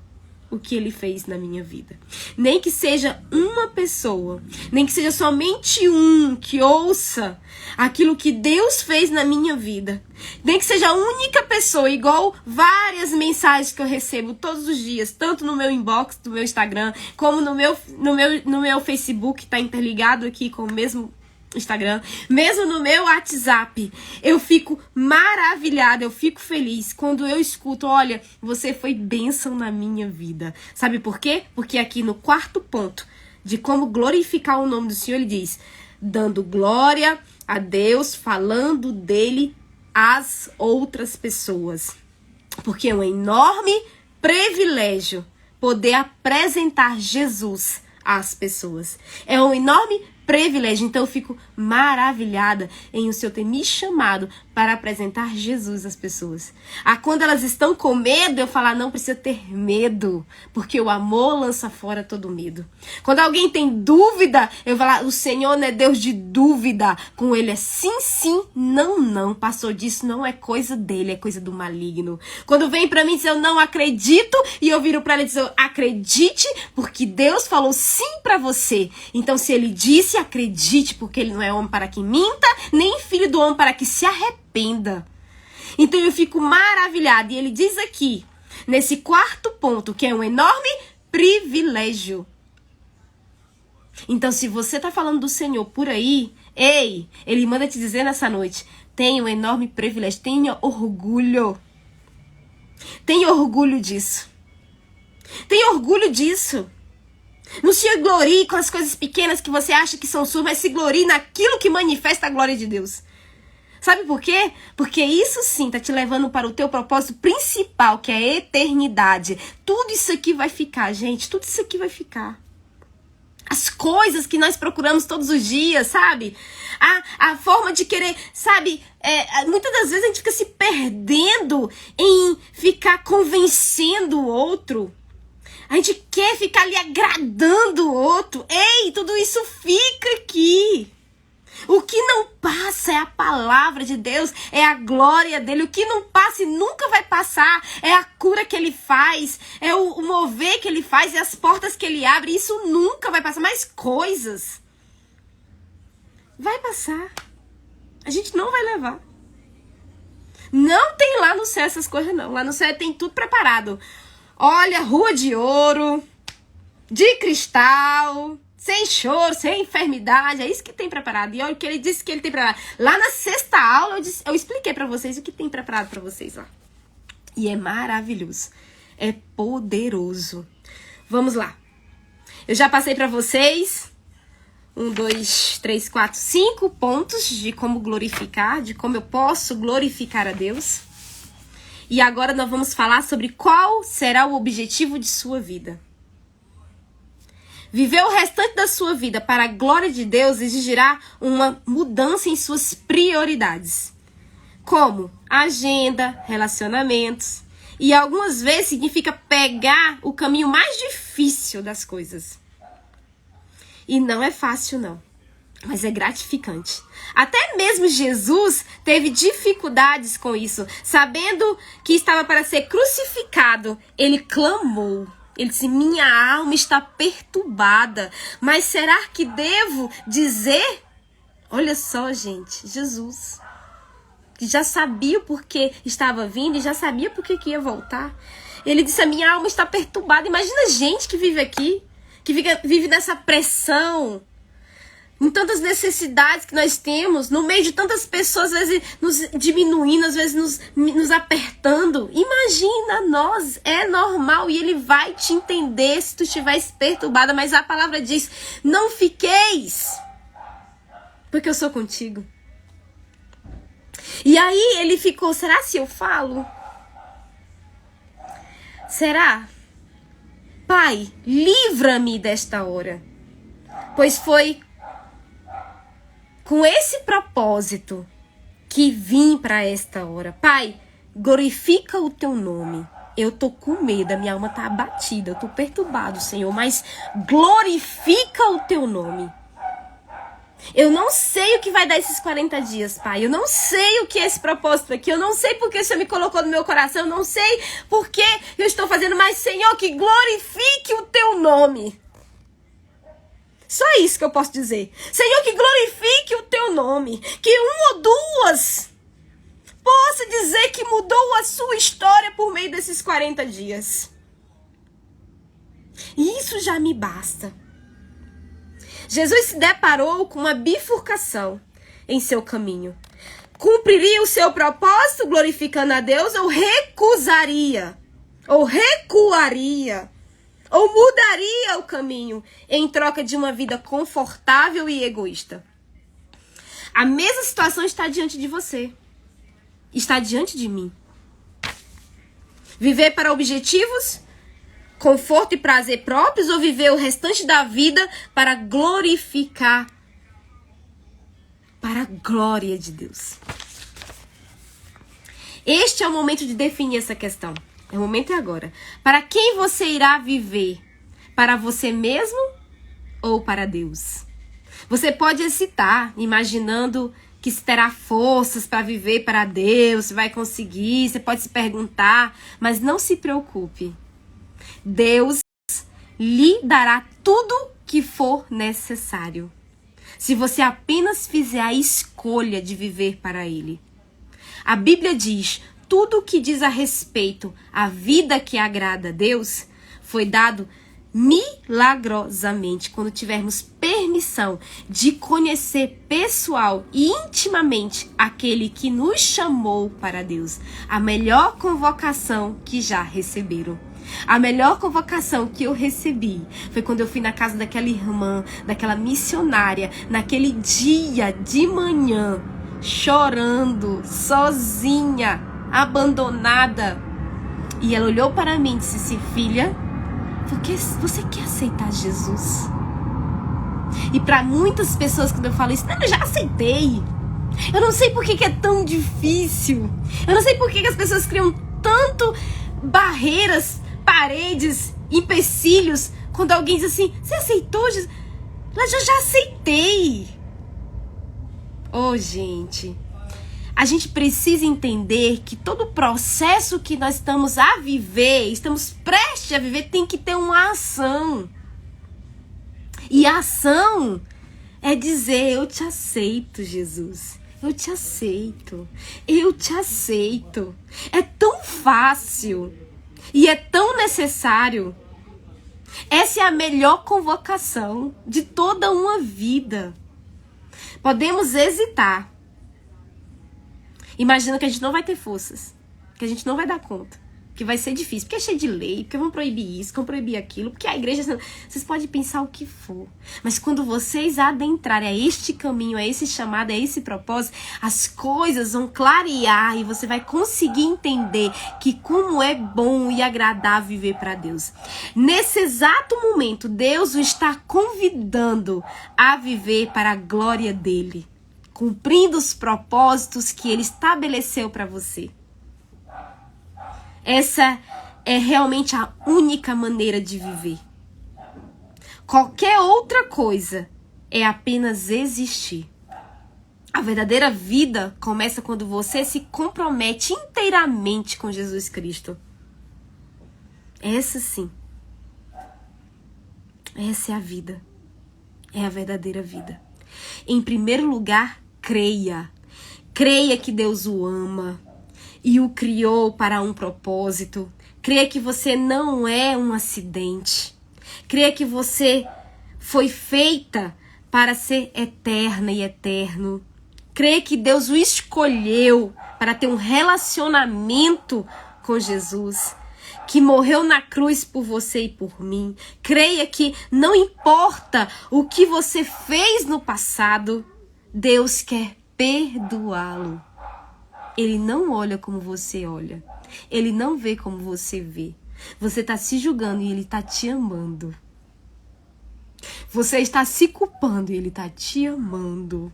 o que Ele fez na minha vida. Nem que seja uma pessoa, nem que seja somente um que ouça aquilo que Deus fez na minha vida. Nem que seja a única pessoa, igual várias mensagens que eu recebo todos os dias, tanto no meu inbox do meu Instagram, como no meu Facebook, tá interligado aqui com o mesmo Instagram, mesmo no meu WhatsApp. Eu fico maravilhada, eu fico feliz quando eu escuto: olha, você foi bênção na minha vida. Sabe por quê? Porque aqui no quarto ponto de como glorificar o nome do Senhor, ele diz: dando glória a Deus, falando dele às outras pessoas. Porque é um enorme privilégio poder apresentar Jesus às pessoas. É um enorme privilégio. Então eu fico maravilhada em o Senhor ter me chamado para apresentar Jesus às pessoas. Quando elas estão com medo, eu falo: não precisa ter medo, porque o amor lança fora todo medo. Quando alguém tem dúvida, eu falo: o Senhor não é Deus de dúvida, com Ele é sim, sim, não, não. Passou disso, não é coisa dele, é coisa do maligno. Quando vem pra mim dizer: eu não acredito, e eu viro pra ele e dizer: acredite, porque Deus falou sim pra você. Então se Ele disse, acredite, porque Ele não é homem para que minta, nem filho do homem para que se arrependa. Então eu fico maravilhada. E ele diz aqui, nesse quarto ponto, que é um enorme privilégio. Então se você tá falando do Senhor por aí, ei, Ele manda te dizer nessa noite: tenha um enorme privilégio, tenha orgulho. Tenha orgulho disso. Tenha orgulho disso. Não se glorie com as coisas pequenas que você acha que são suas, mas se glorie naquilo que manifesta a glória de Deus. Sabe por quê? Porque isso sim tá te levando para o teu propósito principal, que é a eternidade. Tudo isso aqui vai ficar, gente. Tudo isso aqui vai ficar. As coisas que nós procuramos todos os dias, sabe? A forma de querer, sabe? Muitas das vezes a gente fica se perdendo em ficar convencendo o outro. A gente quer ficar ali agradando o outro. Ei, tudo isso fica aqui. O que não passa é a palavra de Deus, é a glória dele. O que não passa e nunca vai passar é a cura que ele faz, é o mover que ele faz, é as portas que ele abre. Isso nunca vai passar. Mas coisas vai passar. A gente não vai levar. Não tem lá no céu essas coisas, não. Lá no céu tem tudo preparado. Olha, rua de ouro, de cristal, sem choro, sem enfermidade. É isso que tem preparado. E olha o que ele disse que ele tem preparado. Lá na sexta aula eu expliquei pra vocês o que tem preparado pra vocês lá. E é maravilhoso. É poderoso. Vamos lá. Eu já passei pra vocês 1, 2, 3, 4, 5 pontos de como glorificar, de como eu posso glorificar a Deus. E agora nós vamos falar sobre qual será o objetivo de sua vida. Viver o restante da sua vida para a glória de Deus exigirá uma mudança em suas prioridades. Como agenda, relacionamentos. E algumas vezes significa pegar o caminho mais difícil das coisas. E não é fácil, não. Mas é gratificante. Até mesmo Jesus teve dificuldades com isso. Sabendo que estava para ser crucificado, ele clamou. Ele disse, minha alma está perturbada. Mas será que devo dizer? Olha só, gente, Jesus, que já sabia o porquê estava vindo e já sabia por que ia voltar. Ele disse, a minha alma está perturbada. Imagina a gente que vive aqui, que vive nessa pressão, em tantas necessidades que nós temos, no meio de tantas pessoas, às vezes nos diminuindo, às vezes nos apertando. Imagina nós, é normal e ele vai te entender se tu estiveres perturbada, mas a palavra diz, não fiqueis, porque eu sou contigo. E aí ele ficou, será se eu falo? Será? Pai, livra-me desta hora, pois foi com esse propósito que vim para esta hora. Pai, glorifica o teu nome. Eu tô com medo, a minha alma tá abatida, eu tô perturbado, Senhor, mas glorifica o teu nome. Eu não sei o que vai dar esses 40 dias, Pai. Eu não sei o que é esse propósito aqui. Eu não sei porque o Senhor me colocou no meu coração. Eu não sei porque eu estou fazendo, mas, Senhor, que glorifique o teu nome. Só isso que eu posso dizer. Senhor, que glorifique o teu nome. Que uma ou duas possa dizer que mudou a sua história por meio desses 40 dias. E isso já me basta. Jesus se deparou com uma bifurcação em seu caminho. Cumpriria o seu propósito glorificando a Deus ou recusaria? Ou recuaria? Ou mudaria o caminho em troca de uma vida confortável e egoísta? A mesma situação está diante de você. Está diante de mim. Viver para objetivos, conforto e prazer próprios ou viver o restante da vida para glorificar, para a glória de Deus? Este é o momento de definir essa questão. O momento é agora. Para quem você irá viver? Para você mesmo ou para Deus? Você pode hesitar, imaginando que se terá forças para viver para Deus, se vai conseguir, você pode se perguntar, mas não se preocupe. Deus lhe dará tudo que for necessário, se você apenas fizer a escolha de viver para Ele. A Bíblia diz, tudo o que diz a respeito à vida que agrada a Deus foi dado milagrosamente quando tivermos permissão de conhecer pessoal e intimamente aquele que nos chamou para Deus. A melhor convocação que já receberam. A melhor convocação que eu recebi foi quando eu fui na casa daquela irmã, daquela missionária, naquele dia de manhã, chorando, sozinha, abandonada. E ela olhou para mim e disse, filha, porque você quer aceitar Jesus? E para muitas pessoas, quando eu falo isso, não, eu já aceitei. Eu não sei por que é tão difícil. Eu não sei por que as pessoas criam tanto barreiras, paredes, empecilhos, quando alguém diz assim, você aceitou Jesus? Mas eu já aceitei. Oh, gente, a gente precisa entender que todo o processo que nós estamos a viver, estamos prestes a viver, tem que ter uma ação. E a ação é dizer, eu te aceito, Jesus. Eu te aceito. Eu te aceito. É tão fácil. E é tão necessário. Essa é a melhor convocação de toda uma vida. Podemos hesitar. Imagina que a gente não vai ter forças. Que a gente não vai dar conta. Que vai ser difícil. Porque é cheio de lei. Porque vão proibir isso, vão proibir aquilo. Porque a igreja... Vocês podem pensar o que for. Mas quando vocês adentrarem a este caminho, a esse chamado, a esse propósito, as coisas vão clarear e você vai conseguir entender que como é bom e agradável viver para Deus. Nesse exato momento, Deus o está convidando a viver para a glória dele. Cumprindo os propósitos que ele estabeleceu para você. Essa é realmente a única maneira de viver. Qualquer outra coisa é apenas existir. A verdadeira vida começa quando você se compromete inteiramente com Jesus Cristo. Essa sim. Essa é a vida. É a verdadeira vida. Em primeiro lugar, creia. Creia que Deus o ama e o criou para um propósito. Creia que você não é um acidente. Creia que você foi feita para ser eterna e eterno. Creia que Deus o escolheu para ter um relacionamento com Jesus, que morreu na cruz por você e por mim. Creia que não importa o que você fez no passado, Deus quer perdoá-lo. Ele não olha como você olha. Ele não vê como você vê. Você está se julgando e ele está te amando. Você está se culpando e ele está te amando.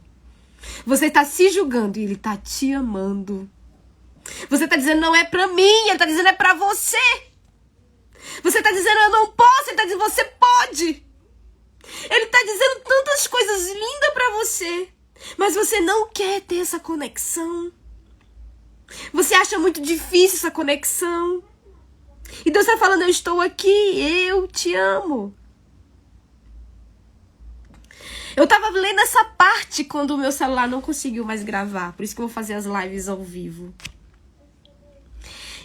Você está se julgando e ele está te amando. Você está dizendo não é pra mim, ele está dizendo é pra você. Você está dizendo eu não posso, ele está dizendo você pode. Ele está dizendo tantas coisas lindas pra você, mas você não quer ter essa conexão. Você acha muito difícil essa conexão. E Deus está falando, eu estou aqui, eu te amo. Eu estava lendo essa parte quando o meu celular não conseguiu mais gravar. Por isso que eu vou fazer as lives ao vivo.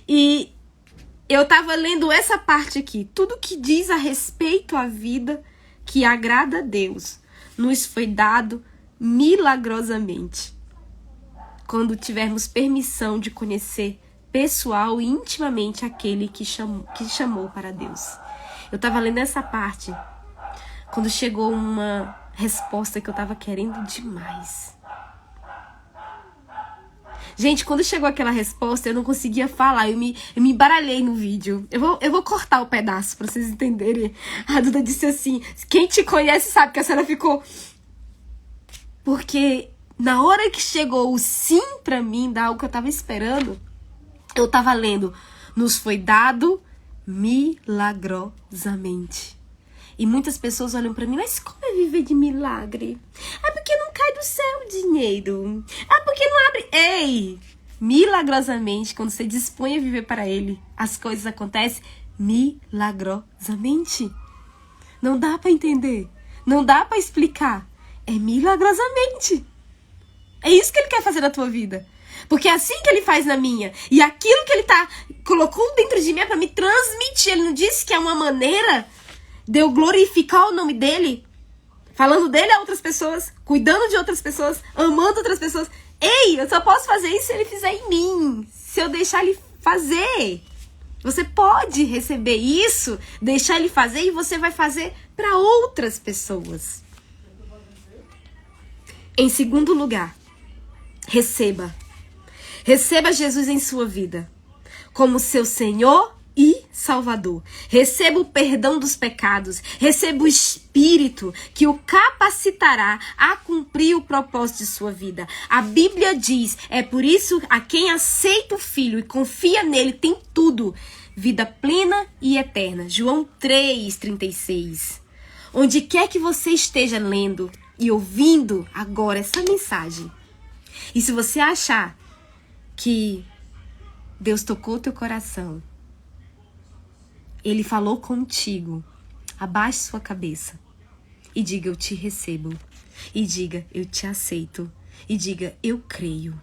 E eu estava lendo essa parte aqui. Tudo que diz a respeito à vida que agrada a Deus nos foi dado milagrosamente, quando tivermos permissão de conhecer pessoal e intimamente aquele que chamou para Deus. Eu estava lendo essa parte quando chegou uma resposta que eu estava querendo demais. Gente, quando chegou aquela resposta, eu não conseguia falar, eu me embaralhei no vídeo. Eu vou cortar o pedaço para vocês entenderem. A Duda disse assim, quem te conhece sabe que a senhora ficou... Porque na hora que chegou o sim pra mim, dar o que eu tava esperando, eu tava lendo, nos foi dado milagrosamente. E muitas pessoas olham pra mim, mas como é viver de milagre? É porque não cai do céu o dinheiro. É porque não abre... Ei! Milagrosamente, quando você dispõe a viver para ele, as coisas acontecem milagrosamente. Não dá pra entender. Não dá pra explicar. É milagrosamente. É isso que ele quer fazer na tua vida. Porque é assim que ele faz na minha. E aquilo que ele colocou dentro de mim é pra me transmitir. Ele não disse que é uma maneira de eu glorificar o nome dele, falando dele a outras pessoas, cuidando de outras pessoas, amando outras pessoas. Ei, eu só posso fazer isso se ele fizer em mim, se eu deixar ele fazer. Você pode receber isso, deixar ele fazer e você vai fazer para outras pessoas. Em segundo lugar, receba Jesus em sua vida como seu Senhor e Salvador. Receba o perdão dos pecados. Receba o Espírito que o capacitará a cumprir o propósito de sua vida. A Bíblia diz, é por isso a quem aceita o Filho e confia nele tem tudo. Vida plena e eterna. João 3,36. Onde quer que você esteja lendo e ouvindo agora essa mensagem, e se você achar que Deus tocou teu coração, Ele falou contigo, abaixe sua cabeça e diga, eu te recebo. E diga, eu te aceito. E diga, eu creio.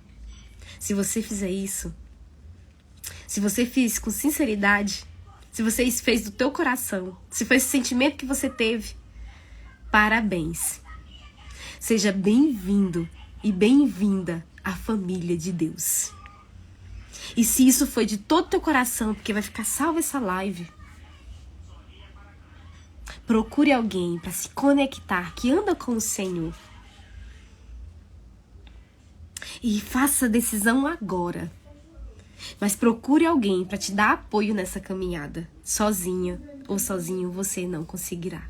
Se você fizer isso, se você fez com sinceridade, se você fez do teu coração, se foi esse sentimento que você teve, parabéns. Seja bem-vindo e bem-vinda à família de Deus. E se isso foi de todo teu coração, porque vai ficar salva essa live, procure alguém para se conectar, que anda com o Senhor. E faça a decisão agora. Mas procure alguém para te dar apoio nessa caminhada. Sozinha ou sozinho você não conseguirá.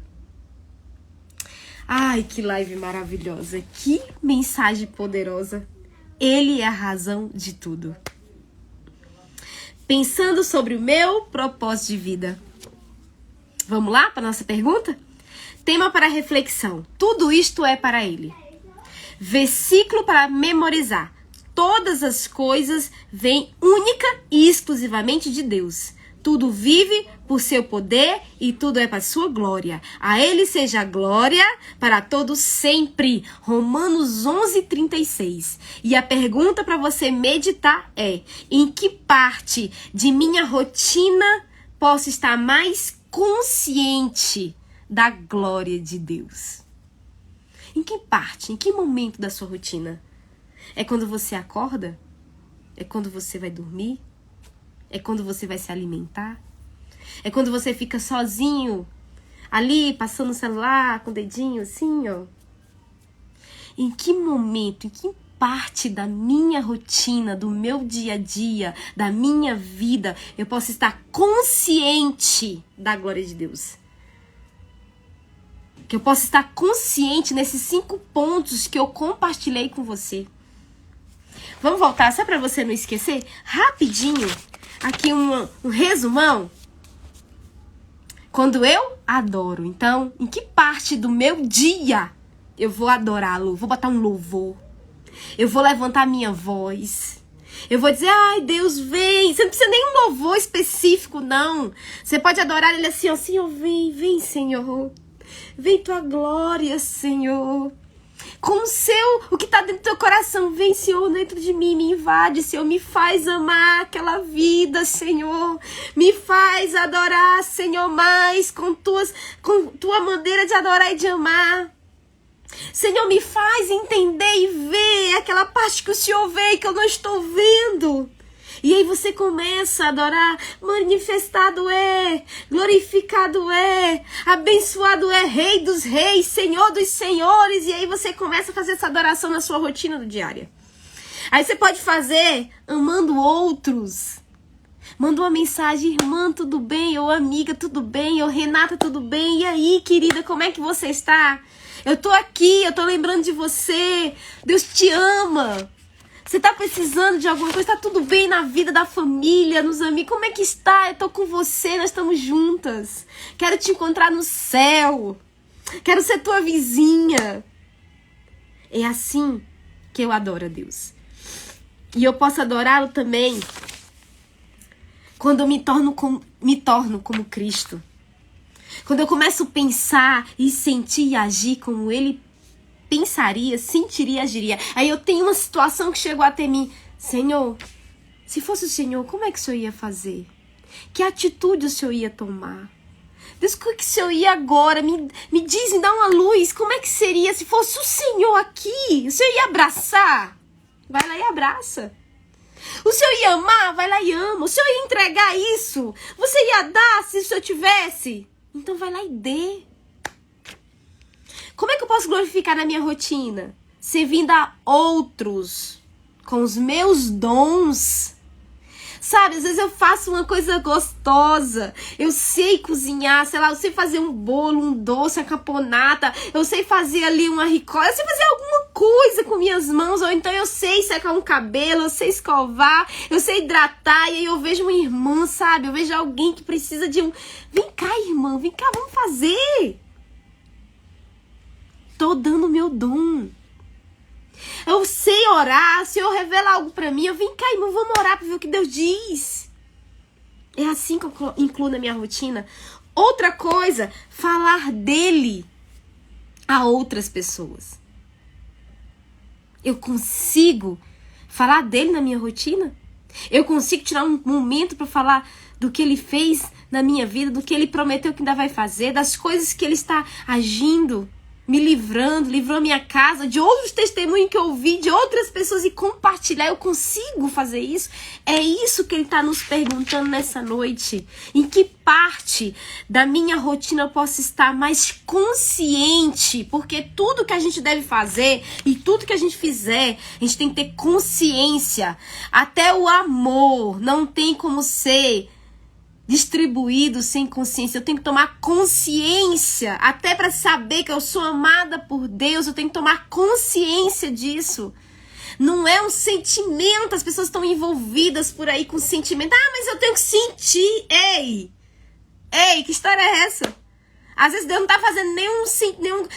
Ai, que live maravilhosa. Que mensagem poderosa. Ele é a razão de tudo. Pensando sobre o meu propósito de vida. Vamos lá para nossa pergunta? Tema para reflexão. Tudo isto é para Ele. Versículo para memorizar. Todas as coisas vêm única e exclusivamente de Deus. Tudo vive por seu poder e tudo é para sua glória. A Ele seja a glória para todos sempre. Romanos 11:36. E a pergunta para você meditar é: em que parte de minha rotina posso estar mais consciente da glória de Deus? Em que parte, em que momento da sua rotina? É quando você acorda? É quando você vai dormir? É quando você vai se alimentar? É quando você fica sozinho, ali, passando o celular, com o dedinho assim, ó? Em que momento, em que parte da minha rotina, do meu dia a dia, da minha vida, eu posso estar consciente da glória de Deus? Que eu possa estar consciente nesses 5 pontos que eu compartilhei com você. Vamos voltar, só para você não esquecer? Rapidinho, aqui um resumão. Quando eu adoro, então, em que parte do meu dia eu vou adorá-lo? Vou botar um louvor. Eu vou levantar minha voz. Eu vou dizer, ai, Deus, vem. Você não precisa nem um louvor específico, não. Você pode adorar ele assim, ó, vem, vem, Senhor. Vem tua glória, Senhor. Com o que está dentro do teu coração. Vem, Senhor, dentro de mim, me invade, Senhor. Me faz amar aquela vida, Senhor. Me faz adorar, Senhor, mais com tua maneira de adorar e de amar. Senhor, me faz entender e ver aquela parte que o Senhor vê e que eu não estou vendo. E aí você começa a adorar, manifestado é, glorificado é, abençoado é, Rei dos reis, Senhor dos senhores. E aí você começa a fazer essa adoração na sua rotina diária. Aí você pode fazer amando outros. Manda uma mensagem, irmã, tudo bem? Ou amiga, tudo bem? Ou Renata, tudo bem? E aí, querida, como é que você está? Eu tô aqui, eu tô lembrando de você. Deus te ama. Você tá precisando de alguma coisa? Tá tudo bem na vida da família, nos amigos? Como é que está? Eu tô com você, nós estamos juntas. Quero te encontrar no céu. Quero ser tua vizinha. É assim que eu adoro a Deus. E eu posso adorá-lo também quando eu me torno como Cristo. Quando eu começo a pensar e sentir e agir como Ele pensaria, sentiria, agiria. Aí eu tenho uma situação que chegou até mim. Senhor, se fosse o Senhor, como é que o Senhor ia fazer? Que atitude o Senhor ia tomar? Deus, o que o Senhor ia agora? Me diz, me dá uma luz. Como é que seria se fosse o Senhor aqui? O Senhor ia abraçar? Vai lá e abraça. O Senhor ia amar? Vai lá e ama. O Senhor ia entregar isso? Você ia dar se o Senhor tivesse? Então vai lá e dê. Como é que eu posso glorificar na minha rotina? Servindo a outros com os meus dons. Sabe, às vezes eu faço uma coisa gostosa. Eu sei cozinhar, sei lá, eu sei fazer um bolo, um doce, uma caponata. Eu sei fazer ali uma ricota. Eu sei fazer alguma coisa com minhas mãos. Ou então eu sei secar um cabelo, eu sei escovar, eu sei hidratar. E aí eu vejo uma irmã, sabe? Eu vejo alguém que precisa de um... Vem cá, irmã, vem cá, vamos fazer. Tô dando o meu dom. Eu sei orar. Se eu revela algo pra mim, eu vem cá, irmão, vamos orar pra ver o que Deus diz. É assim que eu incluo na minha rotina. Outra coisa, falar dele a outras pessoas. Eu consigo falar dele na minha rotina? Eu consigo tirar um momento pra falar do que ele fez na minha vida, do que ele prometeu que ainda vai fazer, das coisas que ele está agindo, me livrou minha casa, de outros testemunhos que eu ouvi, de outras pessoas e compartilhar. Eu consigo fazer isso? É isso que ele está nos perguntando nessa noite. Em que parte da minha rotina eu posso estar mais consciente? Porque tudo que a gente deve fazer e tudo que a gente fizer, a gente tem que ter consciência. Até o amor não tem como ser distribuído sem consciência. Eu tenho que tomar consciência, até para saber que eu sou amada por Deus, eu tenho que tomar consciência disso. Não é um sentimento, as pessoas estão envolvidas por aí com sentimento. Ah, mas eu tenho que sentir. Ei, que história é essa? Às vezes Deus não tá fazendo nenhum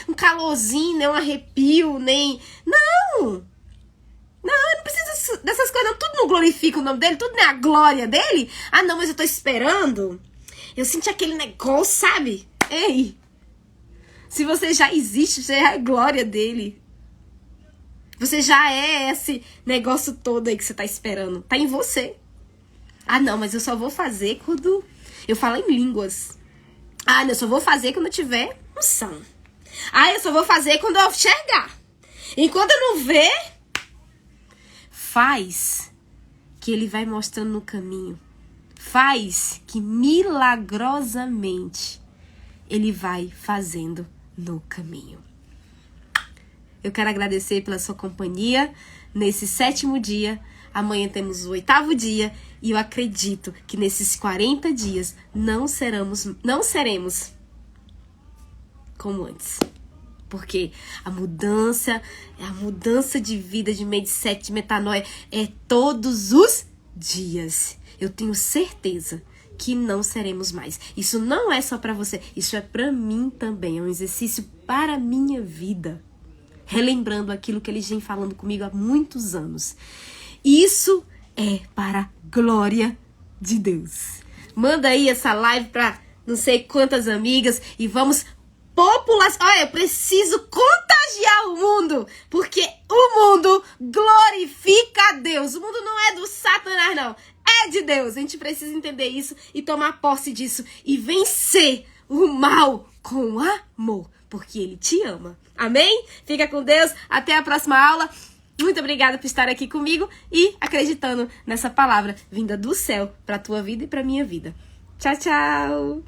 um calorzinho, nem um arrepio, nem... Não, não precisa dessas coisas, não. Tudo não glorifica o nome dele, tudo não é a glória dele. Ah, não, mas eu tô esperando. Eu senti aquele negócio, sabe? Ei, se você já existe, você é a glória dele. Você já é esse negócio todo aí que você tá esperando. Tá em você. Ah, não, mas eu só vou fazer quando eu falar em línguas. Ah, eu só vou fazer quando eu tiver unção. Ah, eu só vou fazer quando eu enxergar. Enquanto eu não ver, faz que ele vai mostrando no caminho. Faz que milagrosamente ele vai fazendo no caminho. Eu quero agradecer pela sua companhia nesse 7º dia. Amanhã temos o 8º dia e eu acredito que nesses 40 dias não seremos como antes. Porque a mudança de vida, de mindset, de metanoia é todos os dias. Eu tenho certeza que não seremos mais. Isso não é só para você, isso é para mim também. É um exercício para a minha vida. Relembrando aquilo que eles vêm falando comigo há muitos anos. Isso é para a glória de Deus. Manda aí essa live para não sei quantas amigas e vamos popularizar. Olha, eu preciso contagiar o mundo, porque o mundo glorifica a Deus. O mundo não é do Satanás, não. É de Deus. A gente precisa entender isso e tomar posse disso e vencer o mal com amor, porque Ele te ama. Amém? Fica com Deus. Até a próxima aula. Muito obrigada por estar aqui comigo e acreditando nessa palavra vinda do céu para a tua vida e para a minha vida. Tchau, tchau!